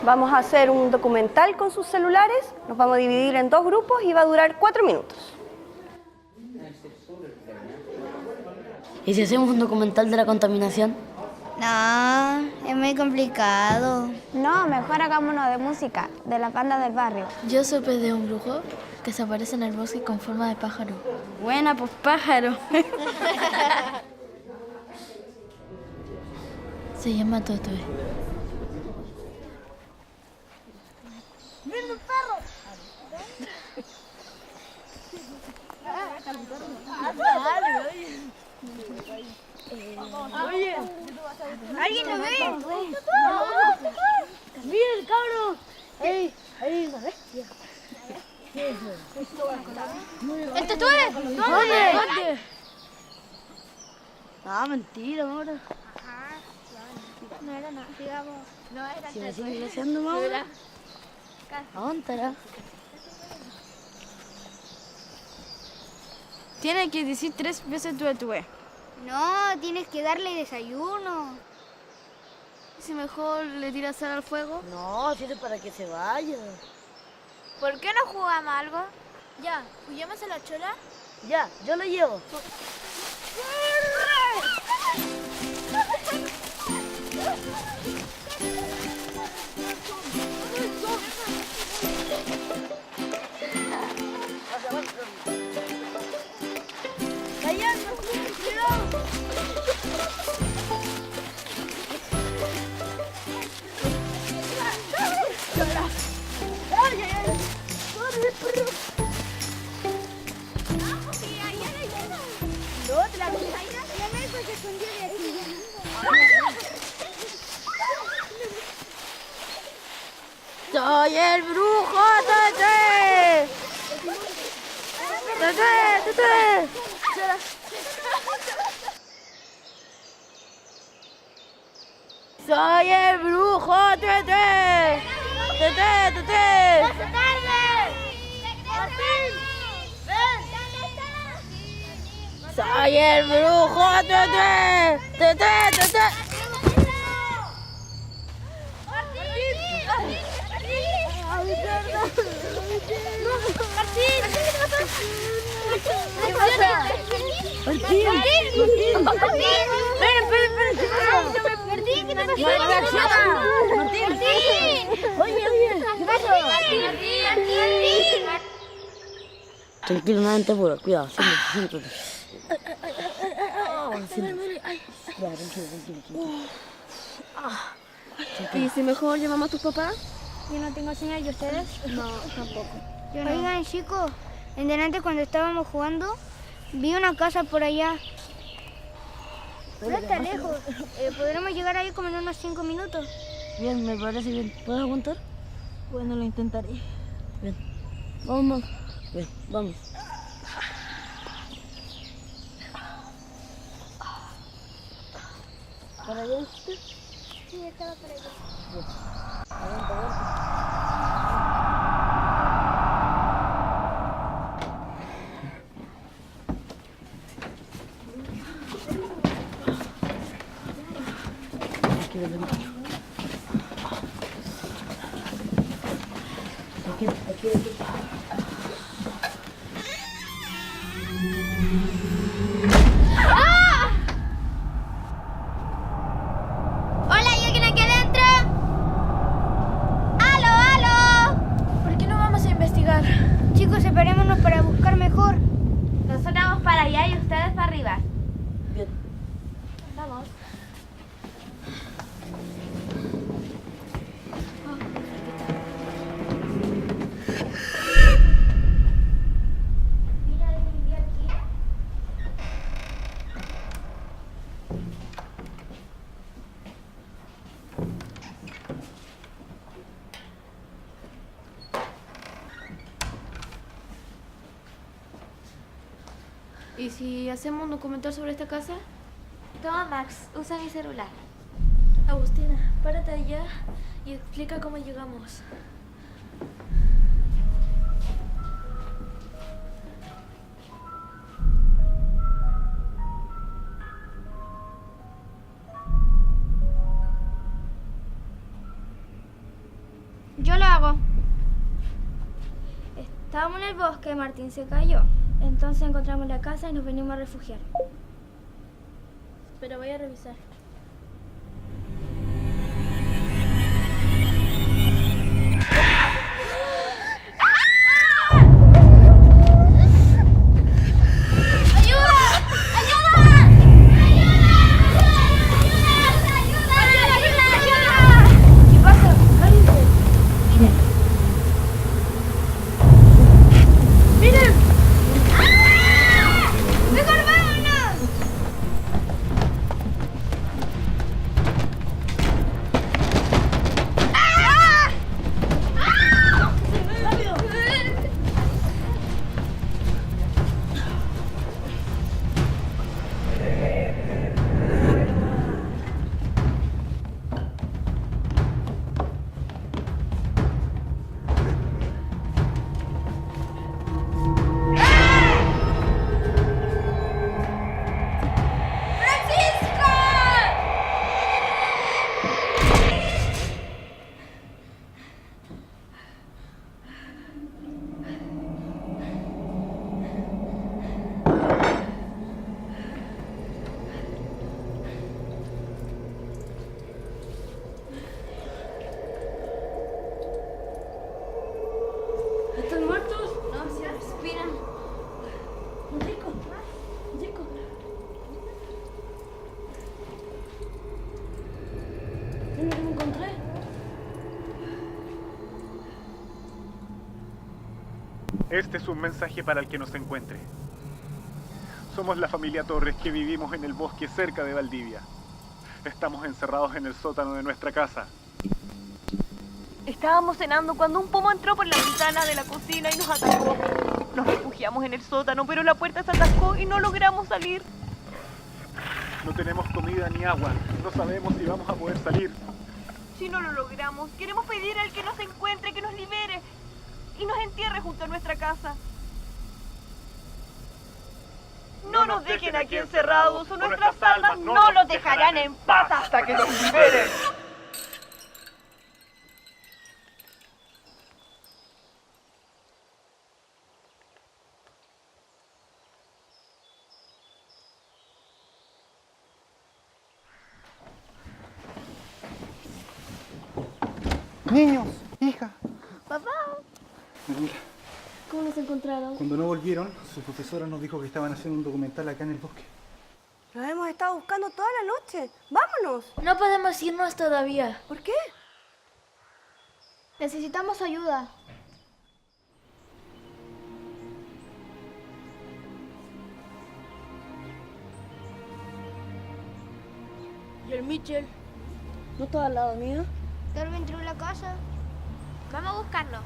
Vamos a hacer un documental con sus celulares, nos vamos a dividir en 2 grupos y va a durar 4 minutos. ¿Y si hacemos un documental de la contaminación? No, es muy complicado. No, mejor hagamos uno de música, de las bandas del barrio. Yo supe de un brujo que se aparece en el bosque con forma de pájaro. Buena, pues pájaro. Se llama Totoe. ¡Mira el perro! Oye, ¿alguien lo ve? ¡Mira el cabro! ¡Ey! ¡Ahí una bestia! ¿Este tú eres? ¿Dónde? Ah, mentira, ahora. No era nada, digamos. No era Si me sigue haciendo más. ¿A dónde estará? Tiene que decir 3 veces tuve. No, tienes que darle desayuno. ¿Y si mejor le tiras sal al fuego? No, si es para que se vaya. ¿Por qué no jugamos algo? Ya, ¿huyamos a la chola? Ya, yo lo llevo. ¡Soy el brujo Tete! ¡Tete! ¡Soy el brujo Tete! ¡Tete! ¡Soy el brujo Tete! ¿Qué pasa? Martín. Martín, ¿qué te pasa? Martín. Oye, ¿qué pasa? Martín. Tranquilo, nada te apures, cuidado, siéntate. Ya, tranquilo. ¿Y si mejor llamamos a tus papás? Yo no tengo señal, ¿y ustedes? No, tampoco. Oigan, chicos, en delante cuando estábamos jugando, vi una casa por allá. No está lejos. Podremos llegar ahí como en unos 5 minutos. Bien, me parece bien. ¿Puedes aguantar? Bueno, lo intentaré. Bien. Vamos. Bien, vamos. ¿Para allá? Sí, estaba por allá. Aguanta. Aquí. ¡Hola, ¿hay alguien aquí adentro? ¡Aló! ¿Por qué no vamos a investigar? Chicos, separémonos para buscar mejor. Nosotros vamos para allá y ustedes para arriba. Bien. Vamos. ¿Y si hacemos un documental sobre esta casa? Toma, Max, usa mi celular. Agustina, párate allá y explica cómo llegamos. Yo lo hago. Estábamos en el bosque, Martín se cayó. Entonces encontramos la casa y nos venimos a refugiar. Pero voy a revisar. ¿Están muertos? No, sí, respiran. Enrico. Enrico. ¿Dónde lo encontré? Este es un mensaje para el que nos encuentre. Somos la familia Torres que vivimos en el bosque cerca de Valdivia. Estamos encerrados en el sótano de nuestra casa. Estábamos cenando cuando un pomo entró por la ventana de la cocina y nos atacó. Nos refugiamos en el sótano, pero la puerta se atascó y no logramos salir. No tenemos comida ni agua. No sabemos si vamos a poder salir. Si no lo logramos, queremos pedir al que nos encuentre que nos libere y nos entierre junto a nuestra casa. No nos dejen aquí encerrados o nuestras almas no nos dejarán en paz hasta que nos liberen. Niños, hija. Papá. Mira, ¿Cómo nos encontraron? cuando no volvieron, su profesora nos dijo que estaban haciendo un documental acá en el bosque. Nos hemos estado buscando toda la noche. ¡Vámonos! No podemos irnos todavía. ¿Por qué? Necesitamos ayuda. ¿Y el Mitchell? ¿No está al lado mío? Darwin entró en la casa. Vamos a buscarlo.